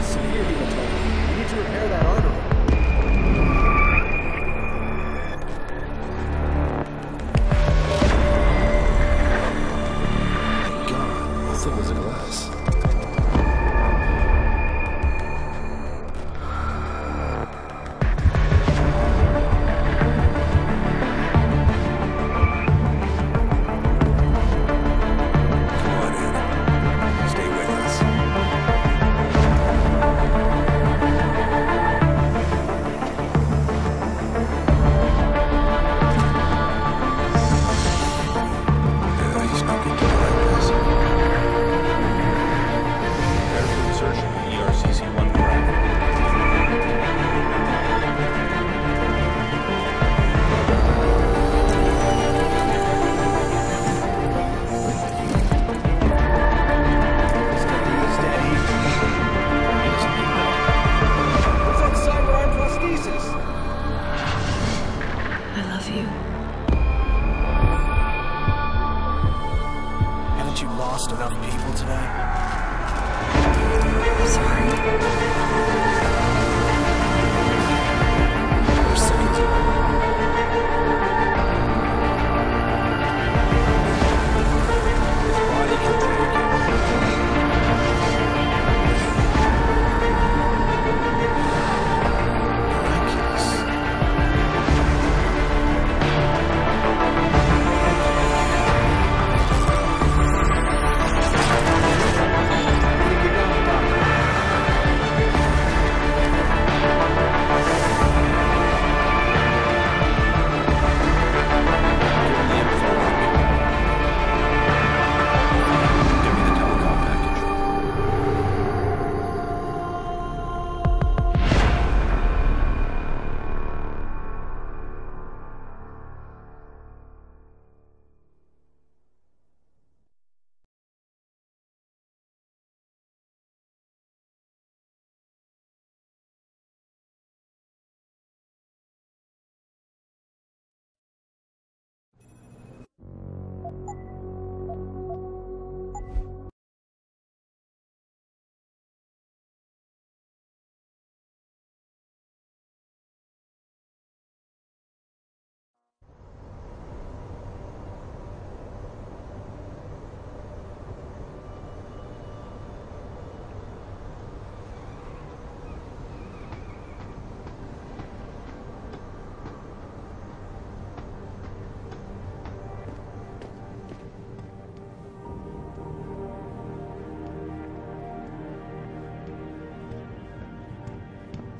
Severe hematoma. You need to repair that artery. My God, this thing was a glass.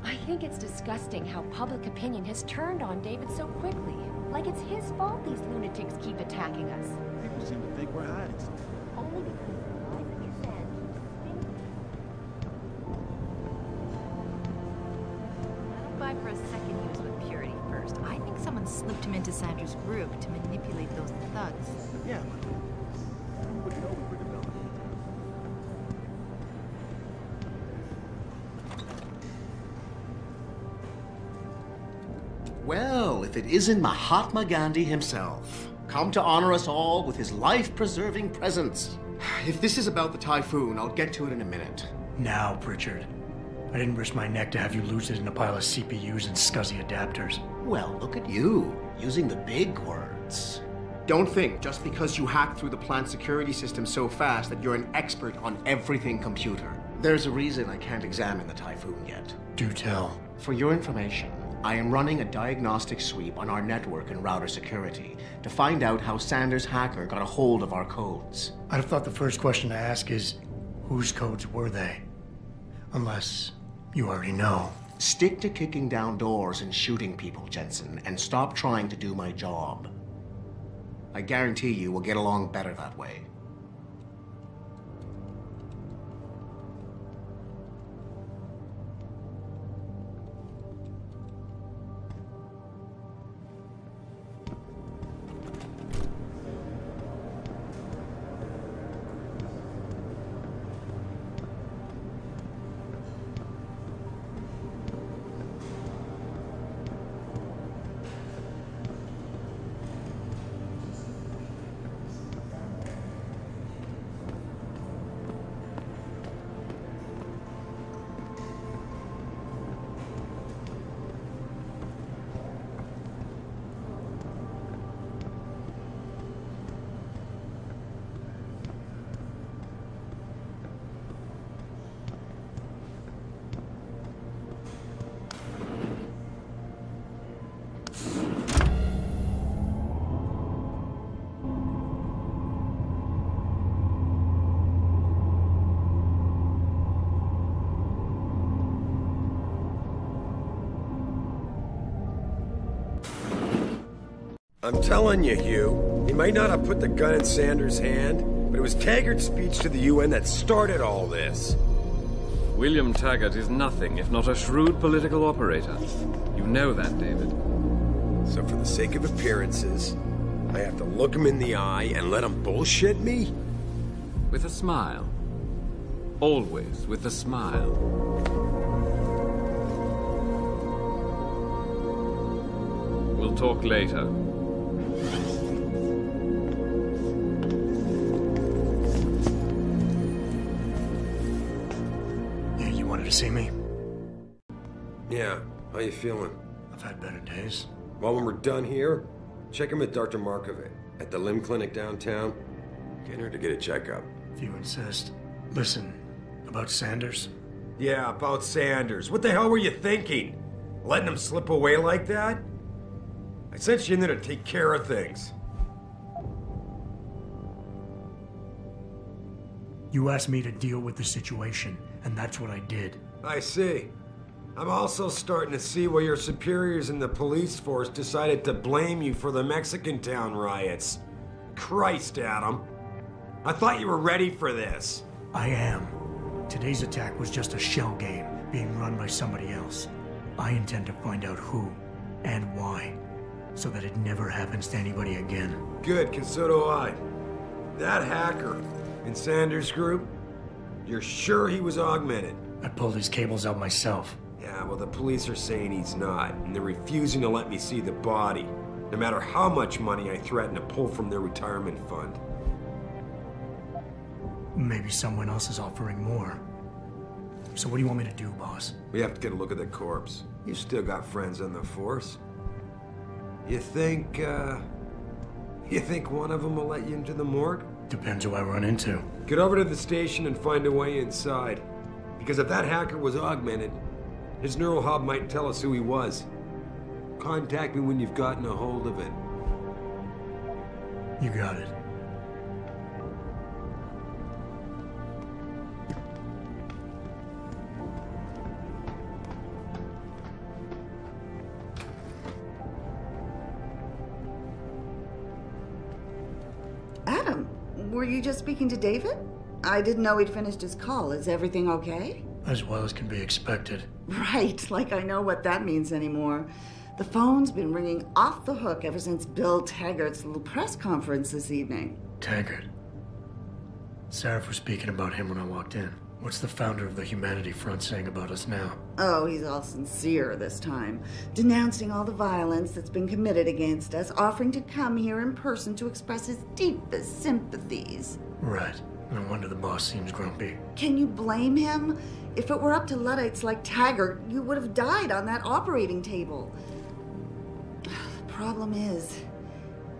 I think it's disgusting how public opinion has turned on David so quickly. Like it's his fault these lunatics keep attacking us. People seem to think we're hiding something. Only because the life that you said I don't buy for a second he was with Purity first. I think someone slipped him into Sandra's group to manipulate those thugs. Yeah, but who would know we were developing? Well, if it isn't Mahatma Gandhi himself, come to honor us all with his life-preserving presence. If this is about the typhoon, I'll get to it in a minute. Now, Pritchard. I didn't risk my neck to have you lose it in a pile of CPUs and scuzzy adapters. Well, look at you, using the big words. Don't think just because you hacked through the plant security system so fast that you're an expert on everything computer. There's a reason I can't examine the typhoon yet. Do tell. For your information, I am running a diagnostic sweep on our network and router security to find out how Sanders' hacker got a hold of our codes. I'd have thought the first question to ask is, whose codes were they? Unless you already know. Stick to kicking down doors and shooting people, Jensen, and stop trying to do my job. I guarantee you we'll get along better that way. I'm telling you, Hugh, he might not have put the gun in Sanders' hand, but it was Taggart's speech to the UN that started all this. William Taggart is nothing if not a shrewd political operator. You know that, David. So for the sake of appearances, I have to look him in the eye and let him bullshit me? With a smile. Always with a smile. We'll talk later. Yeah, you wanted to see me? Yeah, how you feeling? I've had better days. Well, when we're done here, check him at Dr. Markovic at the limb clinic downtown. Get her to get a checkup. If you insist. Listen, about Sanders? Yeah, about Sanders. What the hell were you thinking? Letting him slip away like that? I sent you in there to take care of things. You asked me to deal with the situation, and that's what I did. I see. I'm also starting to see why your superiors in the police force decided to blame you for the Mexican town riots. Christ, Adam. I thought you were ready for this. I am. Today's attack was just a shell game being run by somebody else. I intend to find out who and why, so that it never happens to anybody again. Good, because so do I. That hacker in Sanders' group, you're sure he was augmented? I pulled his cables out myself. Yeah, well, the police are saying he's not, and they're refusing to let me see the body, no matter how much money I threaten to pull from their retirement fund. Maybe someone else is offering more. So what do you want me to do, boss? We have to get a look at the corpse. You still got friends on the force. You think one of them will let you into the morgue? Depends who I run into. Get over to the station and find a way inside. Because if that hacker was augmented, his neural hub might tell us who he was. Contact me when you've gotten a hold of it. You got it. Adam, were you just speaking to David? I didn't know he'd finished his call. Is everything okay? As well as can be expected. Right, like I know what that means anymore. The phone's been ringing off the hook ever since Bill Taggart's little press conference this evening. Taggart. Sarah was speaking about him when I walked in. What's the founder of the Humanity Front saying about us now? Oh, he's all sincere this time, denouncing all the violence that's been committed against us, offering to come here in person to express his deepest sympathies. Right. No wonder the boss seems grumpy. Can you blame him? If it were up to Luddites like Taggart, you would have died on that operating table. The problem is,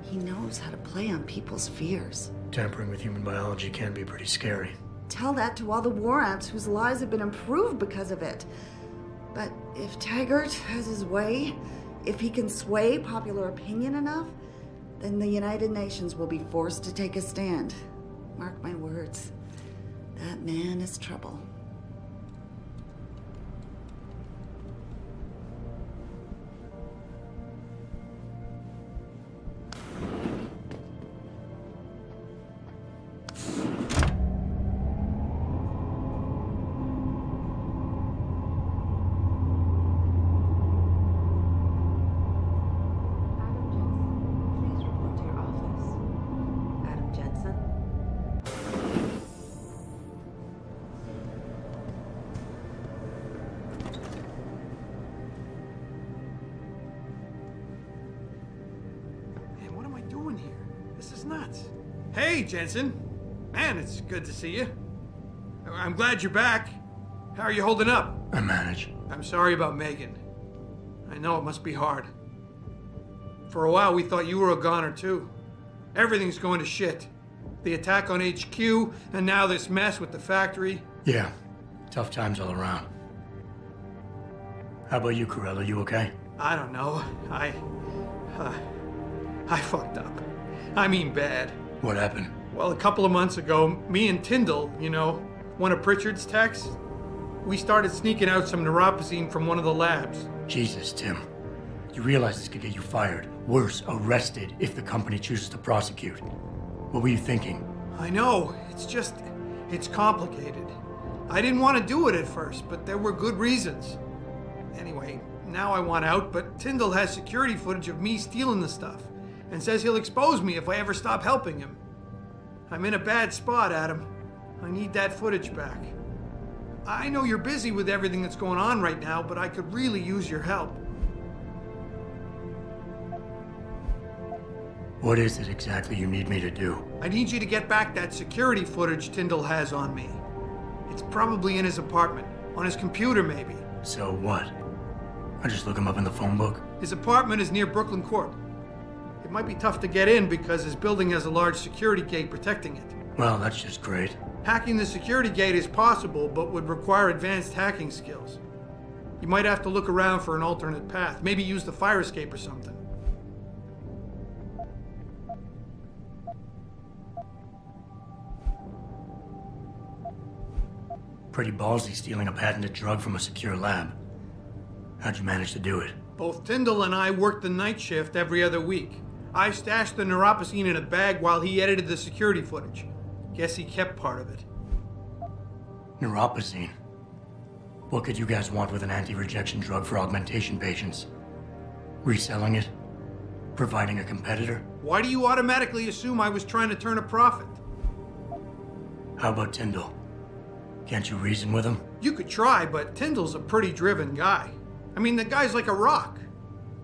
he knows how to play on people's fears. Tampering with human biology can be pretty scary. Tell that to all the war amps whose lives have been improved because of it. But if Taggart has his way, if he can sway popular opinion enough, then the United Nations will be forced to take a stand. Mark my words. That man is trouble. Hey, Jensen. Man, it's good to see you. I'm glad you're back. How are you holding up? I manage. I'm sorry about Megan. I know it must be hard. For a while, we thought you were a goner, too. Everything's going to shit. The attack on HQ, and now this mess with the factory. Yeah. Tough times all around. How about you, Corella? You okay? I don't know. I fucked up. I mean bad. What happened? Well, a couple of months ago, me and Tyndall, you know, one of Pritchard's techs, we started sneaking out some neuropozyne from one of the labs. Jesus, Tim. You realize this could get you fired. Worse, arrested if the company chooses to prosecute. What were you thinking? I know. It's complicated. I didn't want to do it at first, but there were good reasons. Anyway, now I want out, but Tyndall has security footage of me stealing the stuff and says he'll expose me if I ever stop helping him. I'm in a bad spot, Adam. I need that footage back. I know you're busy with everything that's going on right now, but I could really use your help. What is it exactly you need me to do? I need you to get back that security footage Tyndall has on me. It's probably in his apartment. On his computer, maybe. So what? I just look him up in the phone book? His apartment is near Brooklyn Court. It might be tough to get in because his building has a large security gate protecting it. Well, that's just great. Hacking the security gate is possible, but would require advanced hacking skills. You might have to look around for an alternate path. Maybe use the fire escape or something. Pretty ballsy stealing a patented drug from a secure lab. How'd you manage to do it? Both Tyndall and I worked the night shift every other week. I stashed the neuropacine in a bag while he edited the security footage. Guess he kept part of it. Neuropacine? What could you guys want with an anti-rejection drug for augmentation patients? Reselling it? Providing a competitor? Why do you automatically assume I was trying to turn a profit? How about Tyndall? Can't you reason with him? You could try, but Tyndall's a pretty driven guy. I mean, the guy's like a rock.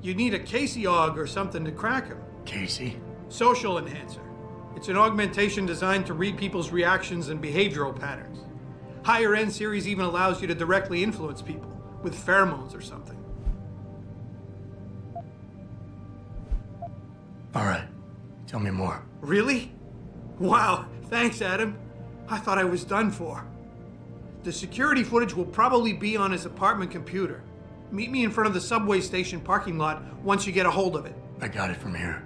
You'd need a Casey aug or something to crack him. Casey? Social enhancer. It's an augmentation designed to read people's reactions and behavioral patterns. Higher end series even allows you to directly influence people with pheromones or something. All right. Tell me more. Really? Wow, thanks, Adam. I thought I was done for. The security footage will probably be on his apartment computer. Meet me in front of the subway station parking lot once you get a hold of it. I got it from here.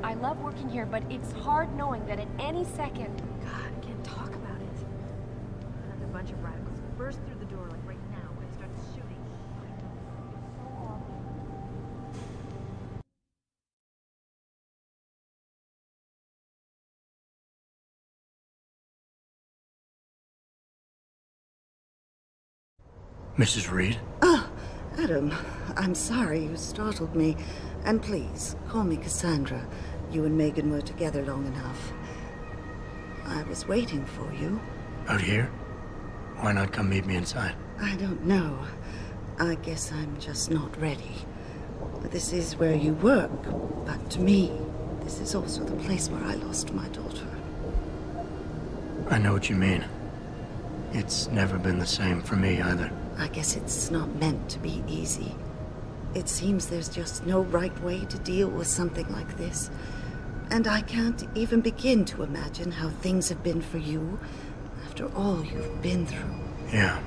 I love working here, but it's hard knowing that at any second... God, I can't talk about it. A bunch of radicals burst through the door like right now and start shooting. Mrs. Reed? Oh, Adam, I'm sorry you startled me. And please, call me Cassandra. You and Megan were together long enough. I was waiting for you. Out here? Why not come meet me inside? I don't know. I guess I'm just not ready. This is where you work, but to me, this is also the place where I lost my daughter. I know what you mean. It's never been the same for me either. I guess it's not meant to be easy. It seems there's just no right way to deal with something like this. And I can't even begin to imagine how things have been for you after all you've been through. Yeah.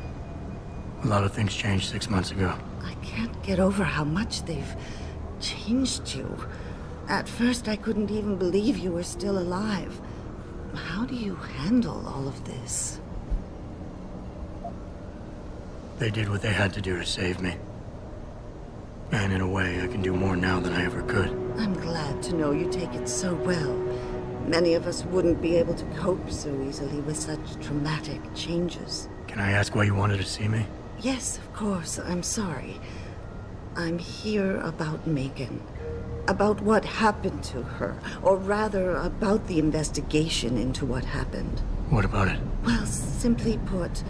A lot of things changed 6 months ago. I can't get over how much they've changed you. At first, I couldn't even believe you were still alive. How do you handle all of this? They did what they had to do to save me. And in a way, I can do more now than I ever could. I'm glad to know you take it so well. Many of us wouldn't be able to cope so easily with such traumatic changes. Can I ask why you wanted to see me? Yes, of course. I'm sorry. I'm here about Megan. About what happened to her. Or rather, about the investigation into what happened. What about it? Well, simply put,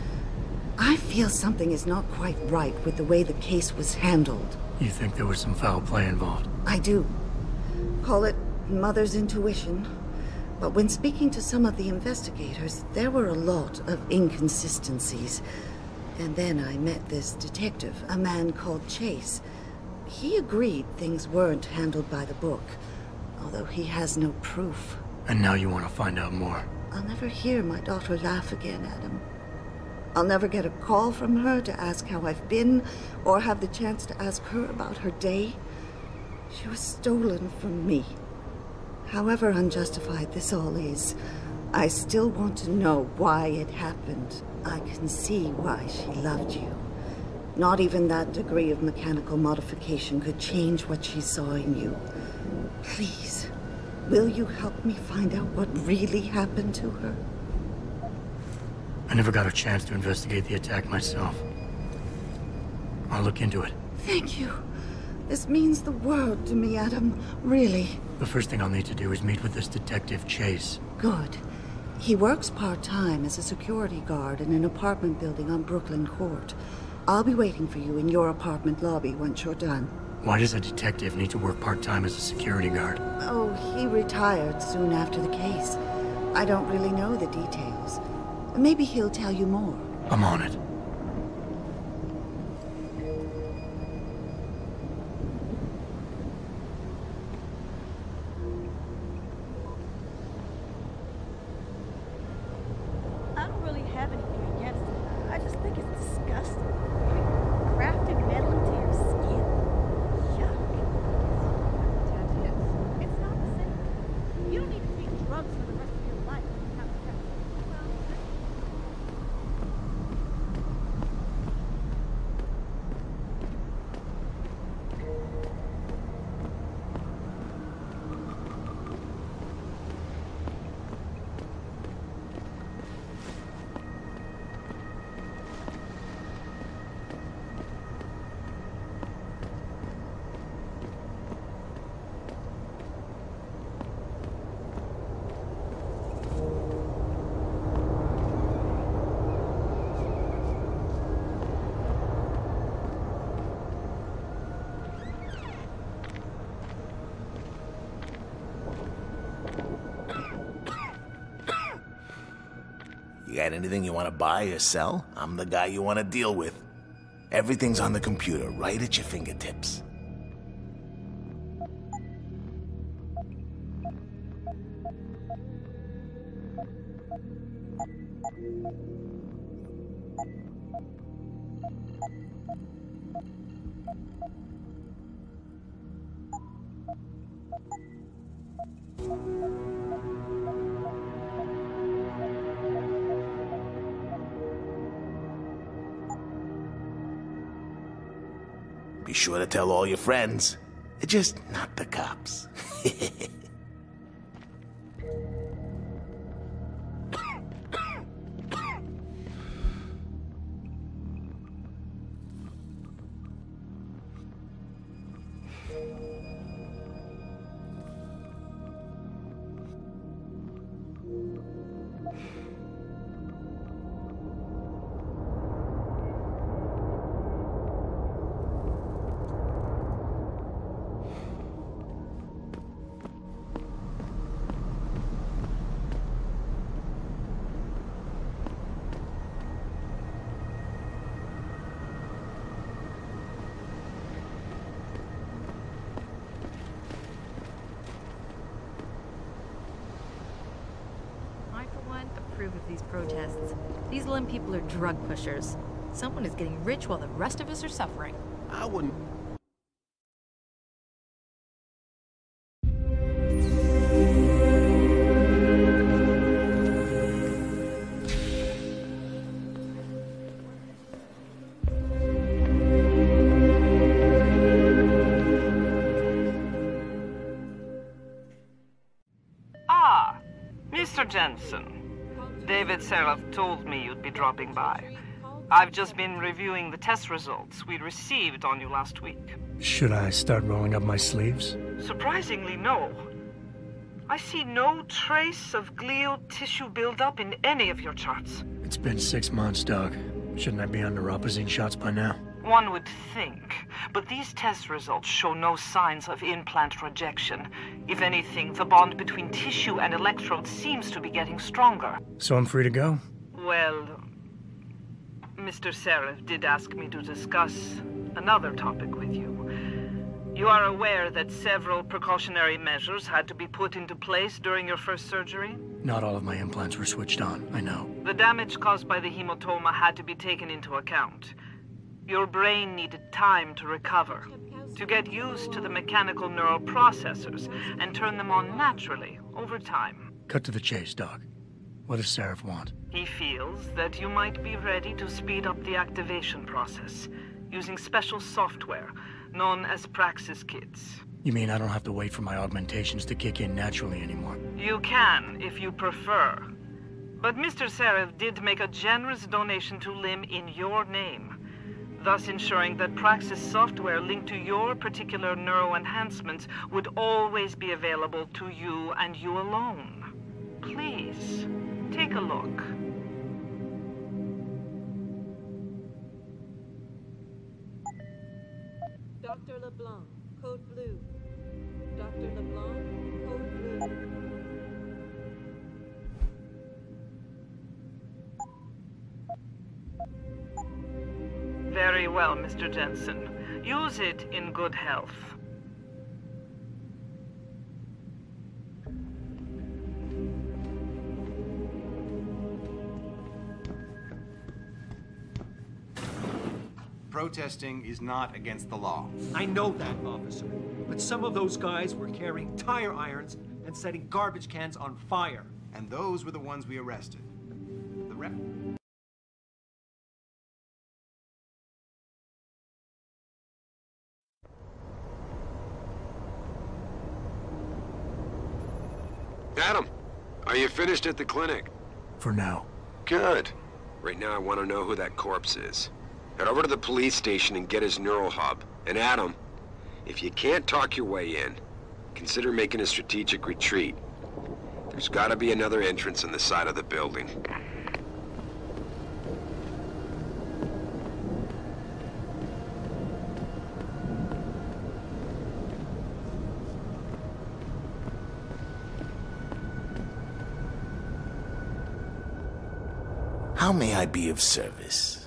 I feel something is not quite right with the way the case was handled. You think there was some foul play involved? I do. Call it mother's intuition. But when speaking to some of the investigators, there were a lot of inconsistencies. And then I met this detective, a man called Chase. He agreed things weren't handled by the book, although he has no proof. And now you want to find out more? I'll never hear my daughter laugh again, Adam. I'll never get a call from her to ask how I've been, or have the chance to ask her about her day. She was stolen from me. However unjustified this all is, I still want to know why it happened. I can see why she loved you. Not even that degree of mechanical modification could change what she saw in you. Please, will you help me find out what really happened to her? I never got a chance to investigate the attack myself. I'll look into it. Thank you. This means the world to me, Adam. Really. The first thing I'll need to do is meet with this detective, Chase. Good. He works part-time as a security guard in an apartment building on Brooklyn Court. I'll be waiting for you in your apartment lobby once you're done. Why does a detective need to work part-time as a security guard? Oh, he retired soon after the case. I don't really know the details. Maybe he'll tell you more. I'm on it. I don't really have anything against it. I just think it's disgusting. Grafting metal into your skin. Yuck. It's not the same. You don't need to take drugs for the rest of your life. You have to You got anything you want to buy or sell? I'm the guy you want to deal with. Everything's on the computer, right at your fingertips. Be sure to tell all your friends. Just not the cops. tests. These limb people are drug pushers. Someone is getting rich while the rest of us are suffering. I wouldn't. Mr. Jensen, David Seraph told me you'd be dropping by. I've just been reviewing the test results we received on you last week. Should I start rolling up my sleeves? Surprisingly, no. I see no trace of glial tissue buildup in any of your charts. It's been 6 months, Doc. Shouldn't I be on neuropozyne shots by now? One would think, but these test results show no signs of implant rejection. If anything, the bond between tissue and electrodes seems to be getting stronger. So I'm free to go? Well, Mr. Seraph did ask me to discuss another topic with you. You are aware that several precautionary measures had to be put into place during your first surgery? Not all of my implants were switched on, I know. The damage caused by the hematoma had to be taken into account. Your brain needed time to recover, to get used to the mechanical neural processors and turn them on naturally over time. Cut to the chase, Doc. What does Seraph want? He feels that you might be ready to speed up the activation process using special software known as Praxis Kits. You mean I don't have to wait for my augmentations to kick in naturally anymore? You can, if you prefer. But Mr. Seraph did make a generous donation to LIM in your name, thus ensuring that Praxis software linked to your particular neuroenhancements would always be available to you and you alone. Please, take a look. Dr. LeBlanc, code blue. Dr. LeBlanc, code blue. Very well, Mr. Jensen. Use it in good health. Protesting is not against the law. I know that, officer. But some of those guys were carrying tire irons and setting garbage cans on fire. And those were the ones we arrested. The rest... Adam, are you finished at the clinic? For now. Good. Right now I want to know who that corpse is. Head over to the police station and get his neural hub. And Adam, if you can't talk your way in, consider making a strategic retreat. There's got to be another entrance on the side of the building. How may I be of service?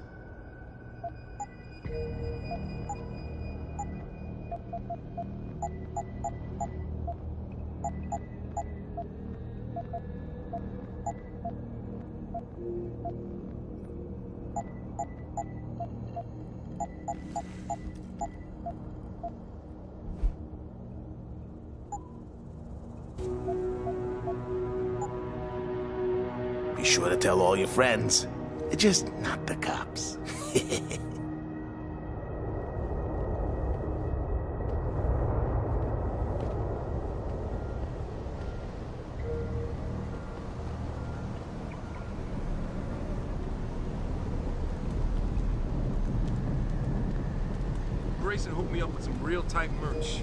Be sure to tell all your friends. Just not the cops. Grayson hooked me up with some real tight merch.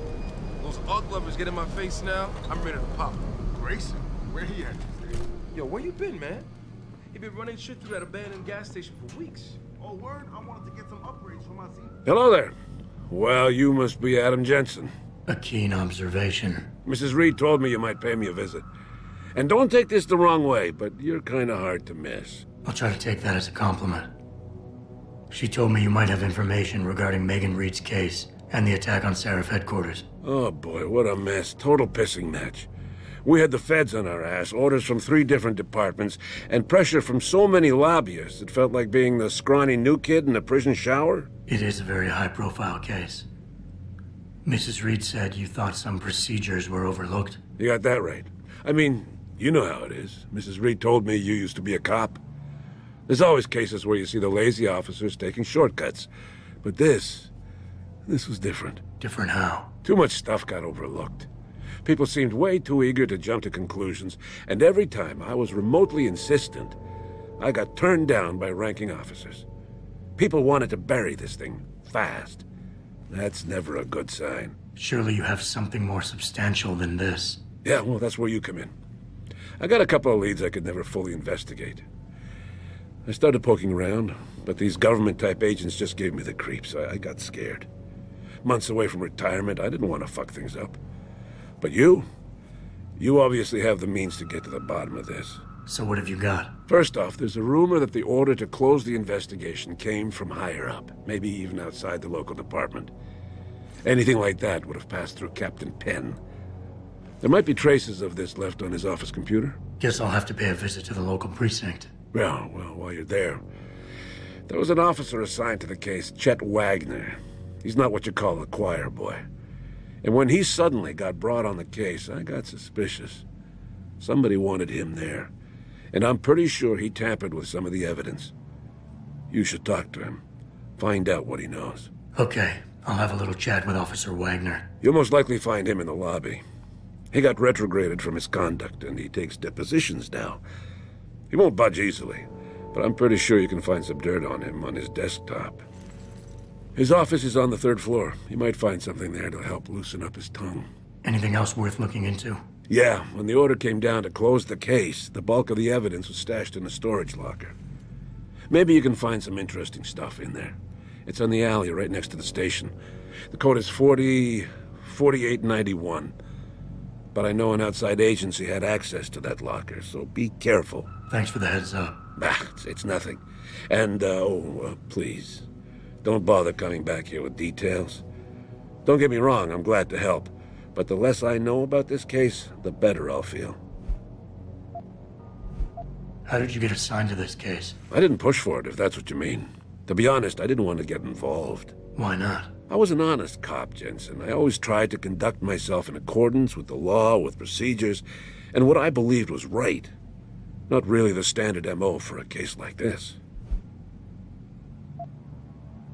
Those UGG lovers get in my face now, I'm ready to pop. Grayson? Where he at these days? Yo, where you been, man? He been running shit through that abandoned gas station for weeks. Oh, word? I wanted to get some upgrades for my seat. Hello there. Well, you must be Adam Jensen. A keen observation. Mrs. Reed told me you might pay me a visit. And don't take this the wrong way, but you're kind of hard to miss. I'll try to take that as a compliment. She told me you might have information regarding Megan Reed's case and the attack on Seraph headquarters. Oh boy, what a mess. Total pissing match. We had the feds on our ass, orders from 3 different departments, and pressure from so many lobbyists it felt like being the scrawny new kid in a prison shower. It is a very high-profile case. Mrs. Reed said you thought some procedures were overlooked. You got that right. I mean, you know how it is. Mrs. Reed told me you used to be a cop. There's always cases where you see the lazy officers taking shortcuts. But this was different. Different how? Too much stuff got overlooked. People seemed way too eager to jump to conclusions, and every time I was remotely insistent, I got turned down by ranking officers. People wanted to bury this thing fast. That's never a good sign. Surely you have something more substantial than this. Yeah, well, that's where you come in. I got a couple of leads I could never fully investigate. I started poking around, but these government-type agents just gave me the creeps. I got scared. Months away from retirement, I didn't want to fuck things up. But you obviously have the means to get to the bottom of this. So what have you got? First off, there's a rumor that the order to close the investigation came from higher up, maybe even outside the local department. Anything like that would have passed through Captain Penn. There might be traces of this left on his office computer. Guess I'll have to pay a visit to the local precinct. Well, while you're there, there was an officer assigned to the case, Chet Wagner. He's not what you call a choir boy. And when he suddenly got brought on the case, I got suspicious. Somebody wanted him there. And I'm pretty sure he tampered with some of the evidence. You should talk to him. Find out what he knows. Okay, I'll have a little chat with Officer Wagner. You'll most likely find him in the lobby. He got retrograded from his conduct, and he takes depositions now. He won't budge easily, but I'm pretty sure you can find some dirt on him on his desktop. His office is on the 3rd floor. You might find something there to help loosen up his tongue. Anything else worth looking into? Yeah, when the order came down to close the case, the bulk of the evidence was stashed in a storage locker. Maybe you can find some interesting stuff in there. It's on the alley right next to the station. The code is 4891. But I know an outside agency had access to that locker, so be careful. Thanks for the heads up. It's nothing. And, please, don't bother coming back here with details. Don't get me wrong, I'm glad to help. But the less I know about this case, the better I'll feel. How did you get assigned to this case? I didn't push for it, if that's what you mean. To be honest, I didn't want to get involved. Why not? I was an honest cop, Jensen. I always tried to conduct myself in accordance with the law, with procedures, and what I believed was right. Not really the standard MO for a case like this.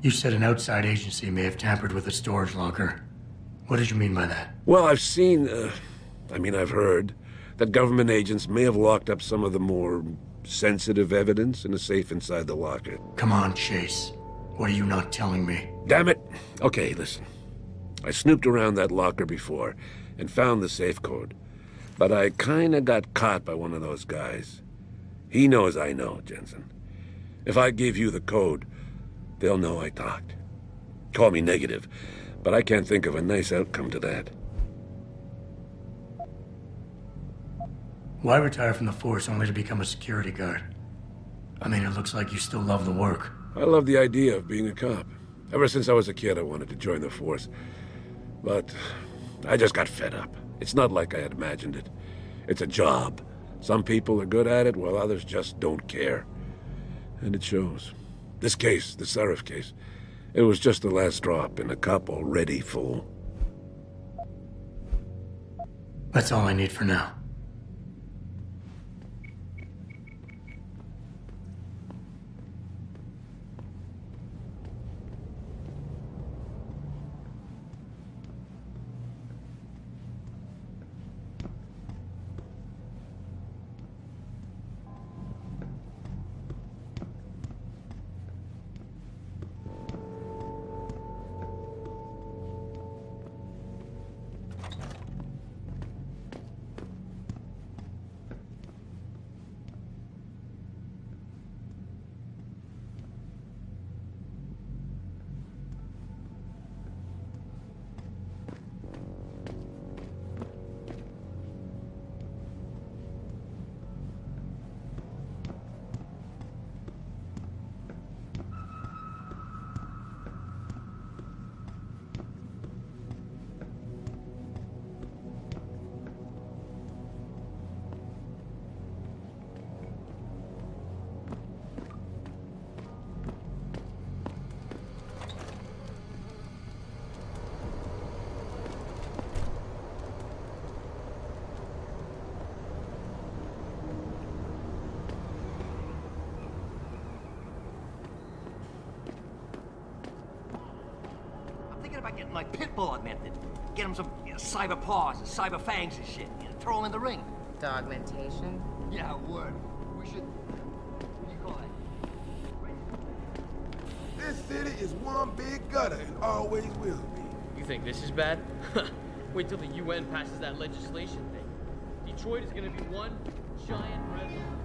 You said an outside agency may have tampered with the storage locker. What did you mean by that? Well, I've seen, I've heard that government agents may have locked up some of the more sensitive evidence in a safe inside the locker. Come on, Chase. What are you not telling me? Damn it! Okay, listen. I snooped around that locker before and found the safe code. But I kinda got caught by one of those guys. He knows I know, Jensen. If I give you the code, they'll know I talked. Call me negative, but I can't think of a nice outcome to that. Why retire from the force only to become a security guard? I mean, it looks like you still love the work. I love the idea of being a cop. Ever since I was a kid, I wanted to join the force. But I just got fed up. It's not like I had imagined it. It's a job. Some people are good at it, while others just don't care. And it shows. This case, the Seraph case, it was just the last drop in a cup already full. That's all I need for now. start getting my pit bull augmented. Get him some cyber paws and cyber fangs and shit. Throw him in the ring. Dogmentation? Yeah, word. We should... What do you call that? This city is one big gutter and always will be. You think this is bad? Wait till the UN passes that legislation thing. Detroit is gonna be one giant red line.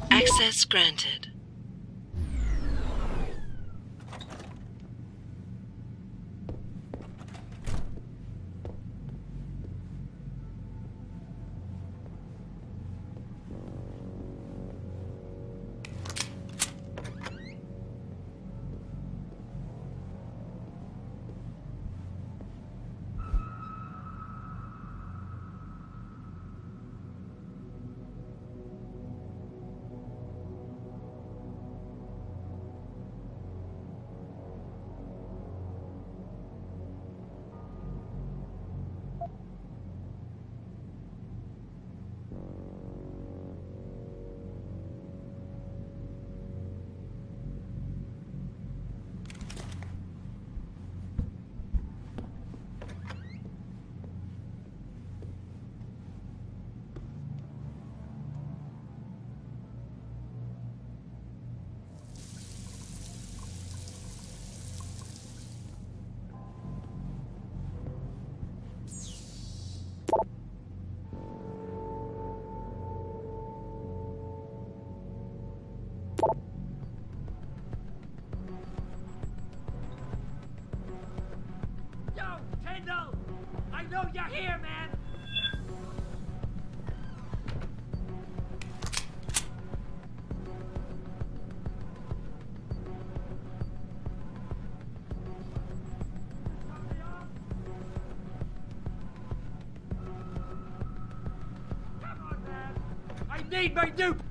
Access granted. I know you're here, man! Come on, man! I need my dupe!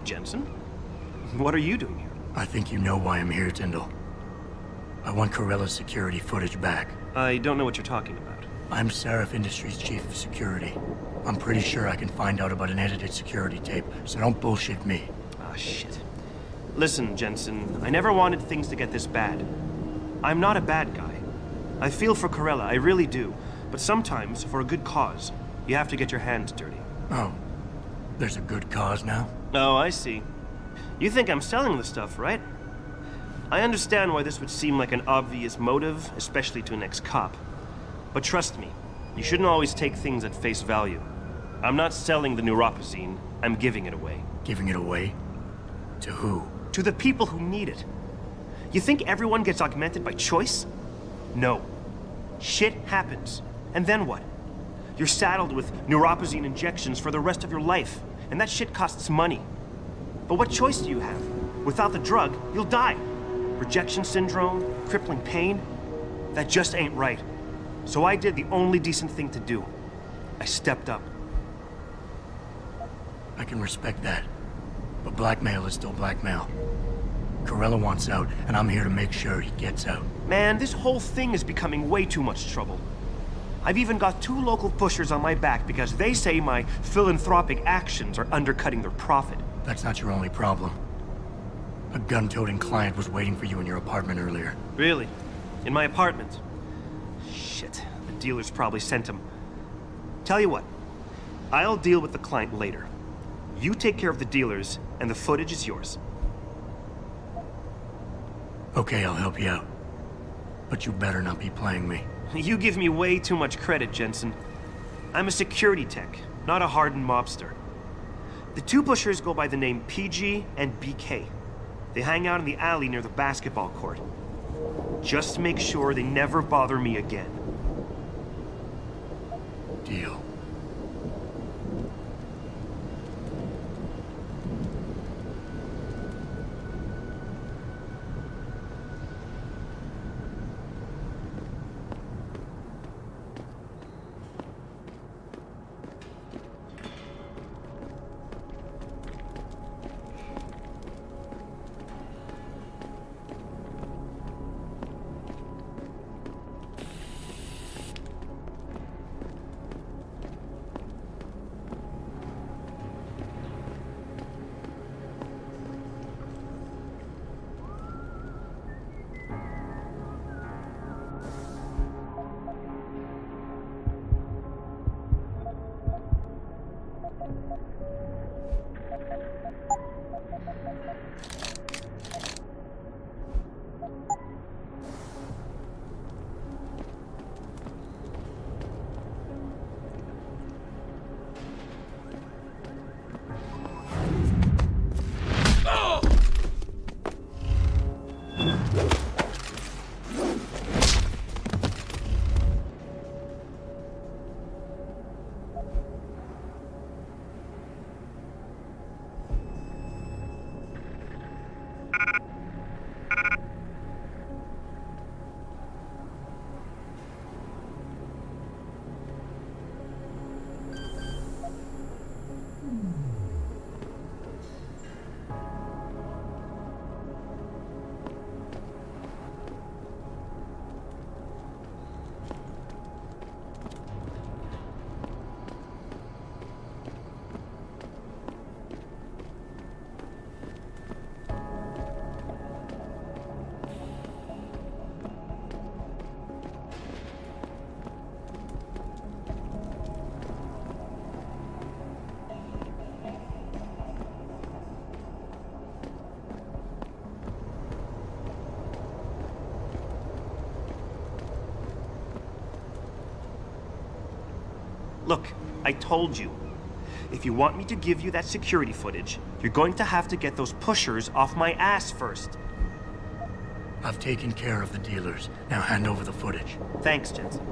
Jensen? What are you doing here? I think you know why I'm here, Tyndall. I want Corella's security footage back. I don't know what you're talking about. I'm Seraph Industries' chief of security. I'm pretty sure I can find out about an edited security tape, so don't bullshit me. Ah, shit. Listen, Jensen, I never wanted things to get this bad. I'm not a bad guy. I feel for Corella, I really do. But sometimes, for a good cause, you have to get your hands dirty. Oh, there's a good cause now? Oh, I see. You think I'm selling the stuff, right? I understand why this would seem like an obvious motive, especially to an ex-cop. But trust me, you shouldn't always take things at face value. I'm not selling the neuropazine, I'm giving it away. Giving it away? To who? To the people who need it. You think everyone gets augmented by choice? No. Shit happens. And then what? You're saddled with neuropazine injections for the rest of your life, and that shit costs money. But what choice do you have? Without the drug, you'll die. Rejection syndrome, crippling pain. That just ain't right. So I did the only decent thing to do. I stepped up. I can respect that. But blackmail is still blackmail. Corella wants out, and I'm here to make sure he gets out. Man, this whole thing is becoming way too much trouble. I've even got 2 local pushers on my back because they say my philanthropic actions are undercutting their profit. That's not your only problem. A gun-toting client was waiting for you in your apartment earlier. Really? In my apartment? Shit, the dealers probably sent him. Tell you what, I'll deal with the client later. You take care of the dealers, and the footage is yours. Okay, I'll help you out. But you better not be playing me. You give me way too much credit, Jensen. I'm a security tech, not a hardened mobster. The 2 pushers go by the name PG and BK. They hang out in the alley near the basketball court. Just make sure they never bother me again. Deal. Look, I told you. If you want me to give you that security footage, you're going to have to get those pushers off my ass first. I've taken care of the dealers. Now hand over the footage. Thanks, Jensen.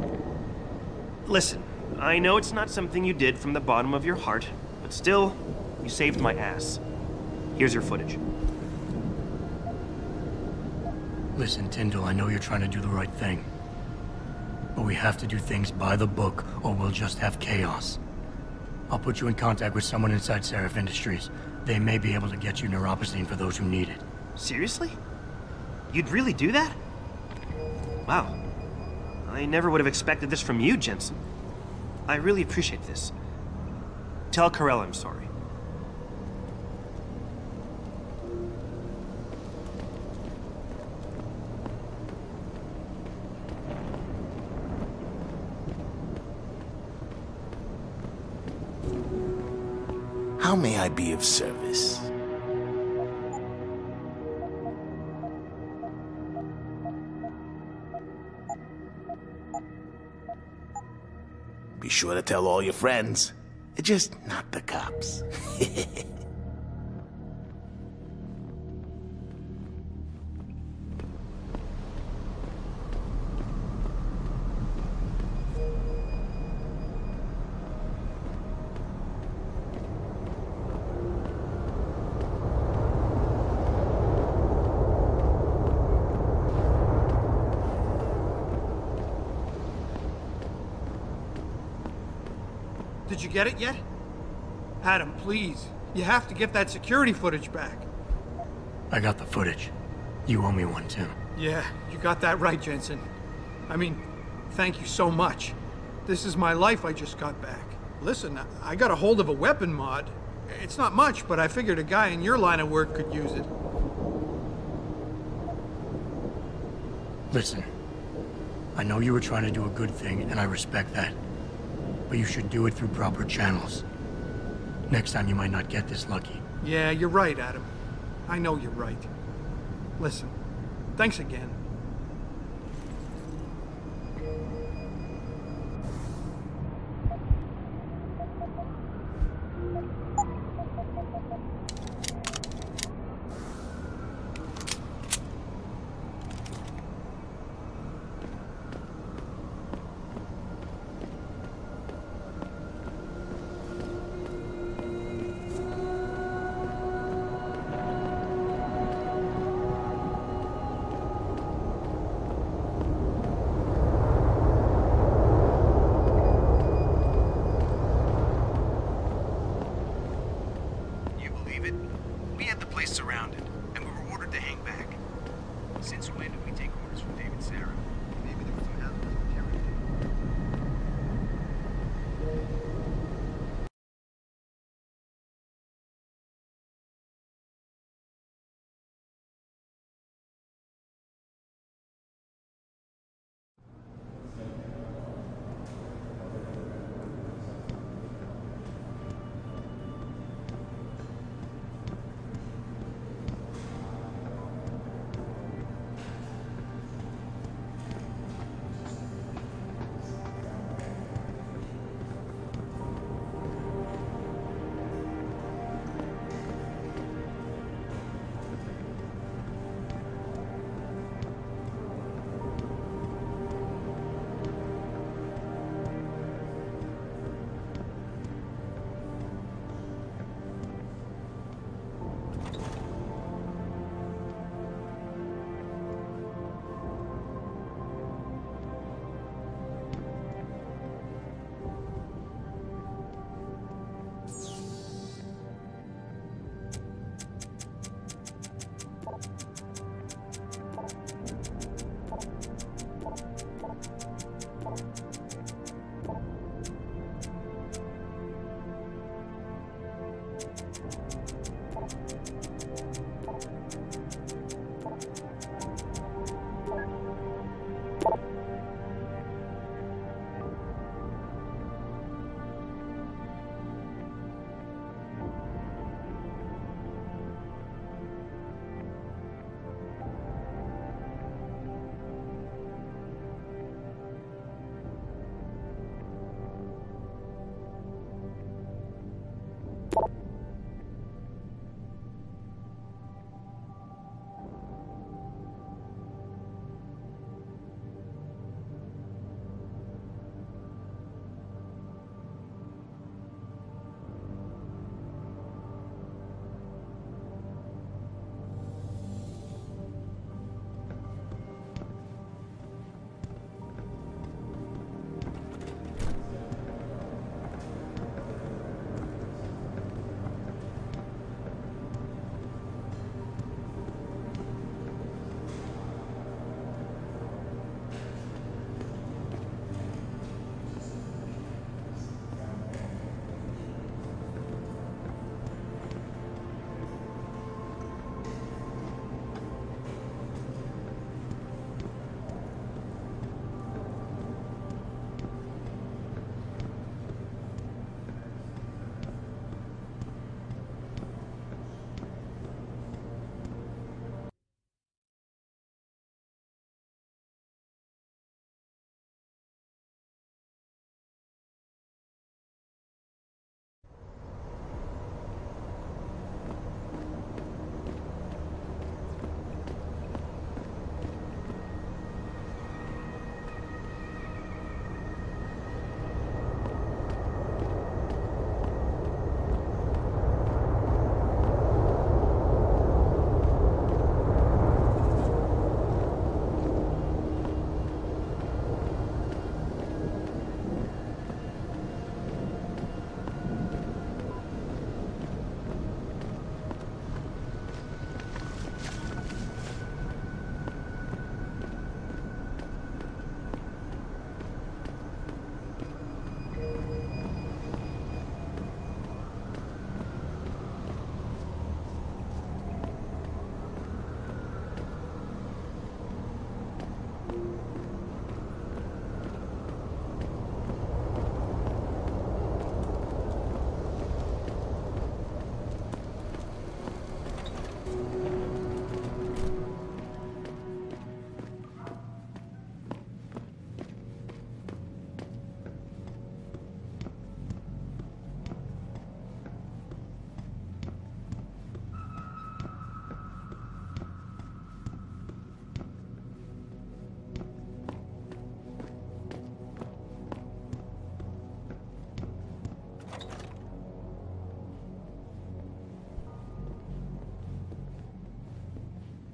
Listen, I know it's not something you did from the bottom of your heart, but still, you saved my ass. Here's your footage. Listen, Tyndall, I know you're trying to do the right thing. But we have to do things by the book, or we'll just have chaos. I'll put you in contact with someone inside Seraph Industries. They may be able to get you neuropozyne for those who need it. Seriously? You'd really do that? Wow. I never would have expected this from you, Jensen. I really appreciate this. Tell Carell I'm sorry. How may I be of service? Be sure to tell all your friends. Just not the cops. Did you get it yet? Adam, please. You have to get that security footage back. I got the footage. You owe me one, too. Yeah, you got that right, Jensen. I mean, thank you so much. This is my life I just got back. Listen, I got a hold of a weapon mod. It's not much, but I figured a guy in your line of work could use it. Listen, I know you were trying to do a good thing, and I respect that. But you should do it through proper channels. Next time you might not get this lucky. Yeah, you're right, Adam. I know you're right. Listen, thanks again.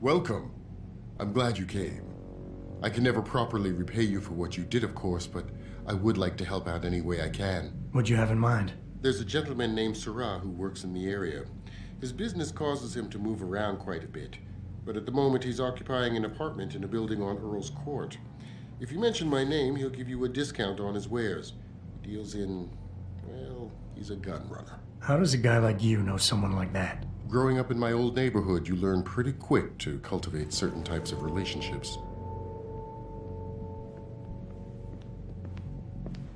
Welcome. I'm glad you came. I can never properly repay you for what you did, of course, but I would like to help out any way I can. What'd you have in mind? There's a gentleman named Sarah who works in the area. His business causes him to move around quite a bit, but at the moment he's occupying an apartment in a building on Earl's Court. If you mention my name, he'll give you a discount on his wares. He deals in, well, he's a gun runner. How does a guy like you know someone like that? Growing up in my old neighborhood, you learn pretty quick to cultivate certain types of relationships.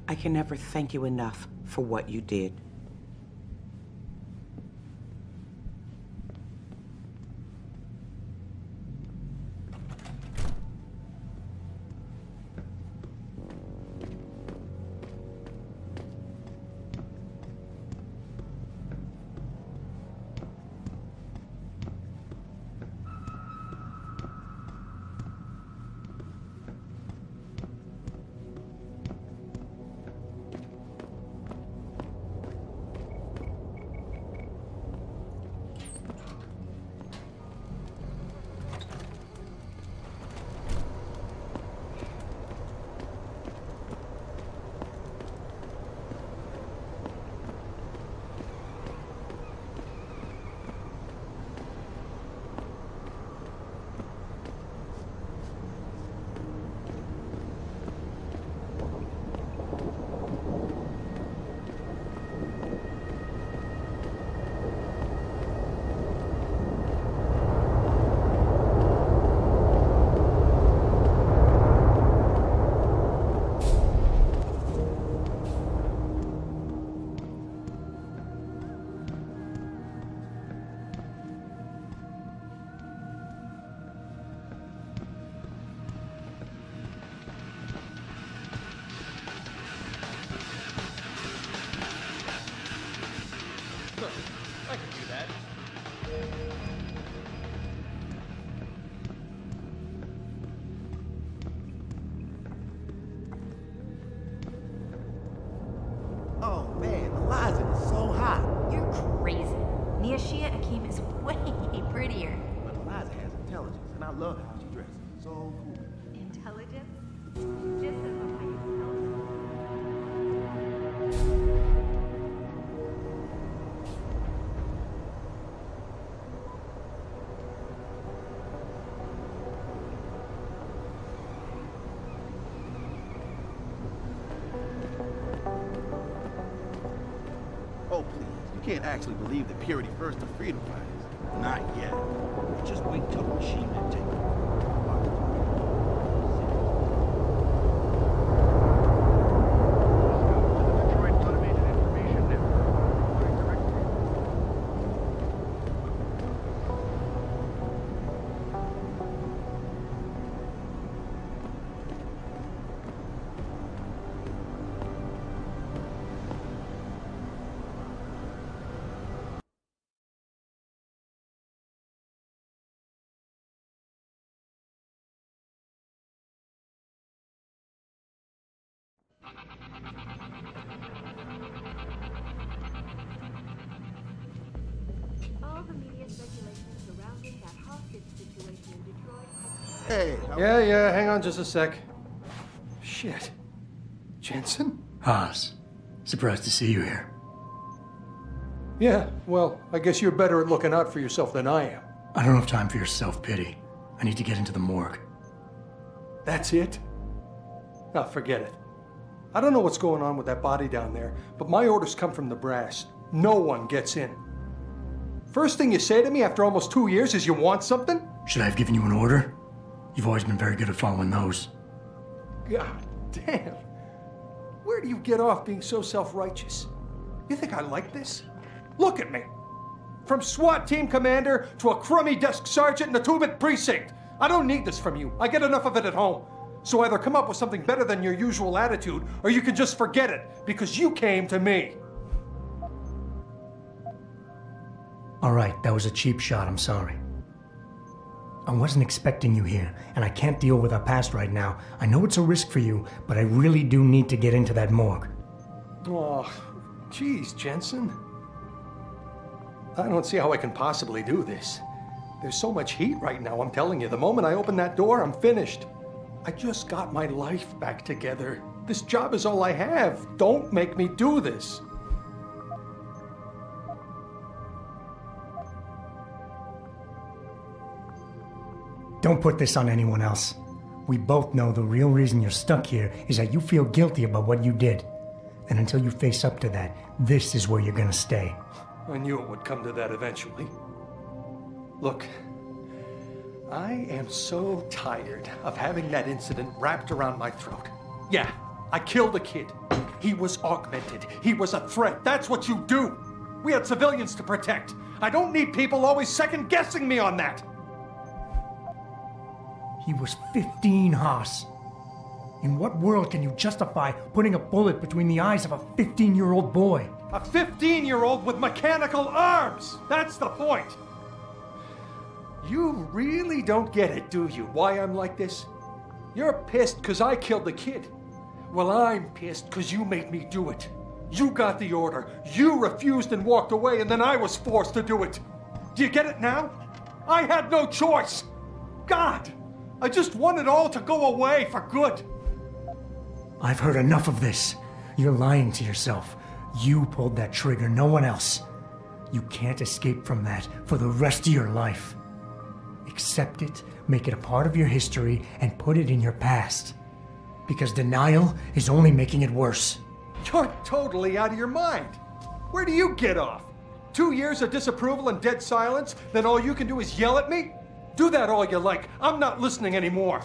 I can never thank you enough for what you did. I can do that. Oh man, Eliza is so hot. You're crazy. Niashia Akeem is way prettier. But Eliza has intelligence, and I love how she dresses. So cool. Intelligence? Just as a high intelligence. Oh, please. You can't actually believe that Purity First are freedom fighters. Not yet. Just wait till the machine men take over. All the media speculation surrounding that hostage situation in Detroit has... Hey! Yeah, hang on just a sec. Shit. Jensen? Haas, surprised to see you here. Yeah, well, I guess you're better at looking out for yourself than I am. I don't have time for your self-pity. I need to get into the morgue. That's it? Now, forget it. I don't know what's going on with that body down there, but my orders come from the brass. No one gets in. First thing you say to me after almost 2 years is you want something? Should I have given you an order? You've always been very good at following those. God damn. Where do you get off being so self-righteous? You think I like this? Look at me. From SWAT team commander to a crummy desk sergeant in the 2-bit precinct. I don't need this from you. I get enough of it at home. So either come up with something better than your usual attitude, or you can just forget it, because you came to me. All right, that was a cheap shot, I'm sorry. I wasn't expecting you here, and I can't deal with our past right now. I know it's a risk for you, but I really do need to get into that morgue. Oh, geez, Jensen. I don't see how I can possibly do this. There's so much heat right now, I'm telling you. The moment I open that door, I'm finished. I just got my life back together. This job is all I have. Don't make me do this. Don't put this on anyone else. We both know the real reason you're stuck here is that you feel guilty about what you did. And until you face up to that, this is where you're gonna stay. I knew it would come to that eventually. Look, I am so tired of having that incident wrapped around my throat. Yeah, I killed a kid. He was augmented. He was a threat. That's what you do. We had civilians to protect. I don't need people always second-guessing me on that. He was 15, Haas. In what world can you justify putting a bullet between the eyes of a 15-year-old boy? A 15-year-old with mechanical arms! That's the point! You really don't get it, do you, why I'm like this? You're pissed because I killed the kid. Well, I'm pissed because you made me do it. You got the order, you refused and walked away, and then I was forced to do it. Do you get it now? I had no choice! God! I just want it all to go away for good. I've heard enough of this. You're lying to yourself. You pulled that trigger, no one else. You can't escape from that for the rest of your life. Accept it, make it a part of your history, and put it in your past. Because denial is only making it worse. You're totally out of your mind. Where do you get off? 2 years of disapproval and dead silence, then all you can do is yell at me? Do that all you like. I'm not listening anymore.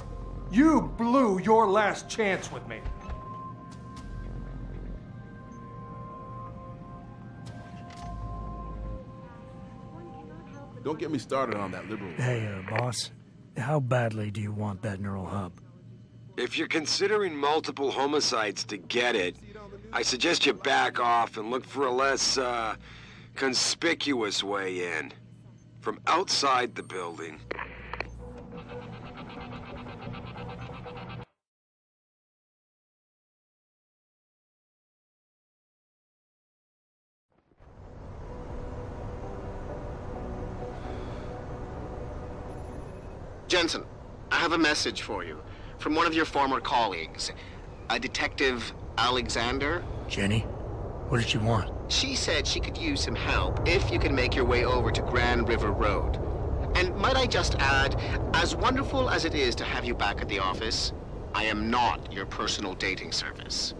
You blew your last chance with me. Don't get me started on that liberal. Hey, boss. How badly do you want that neural hub? If you're considering multiple homicides to get it, I suggest you back off and look for a less, conspicuous way in. From outside the building. Jensen, I have a message for you from one of your former colleagues, a Detective Alexander. Jenny? What did she want? She said she could use some help if you can make your way over to Grand River Road. And might I just add, as wonderful as it is to have you back at the office, I am not your personal dating service.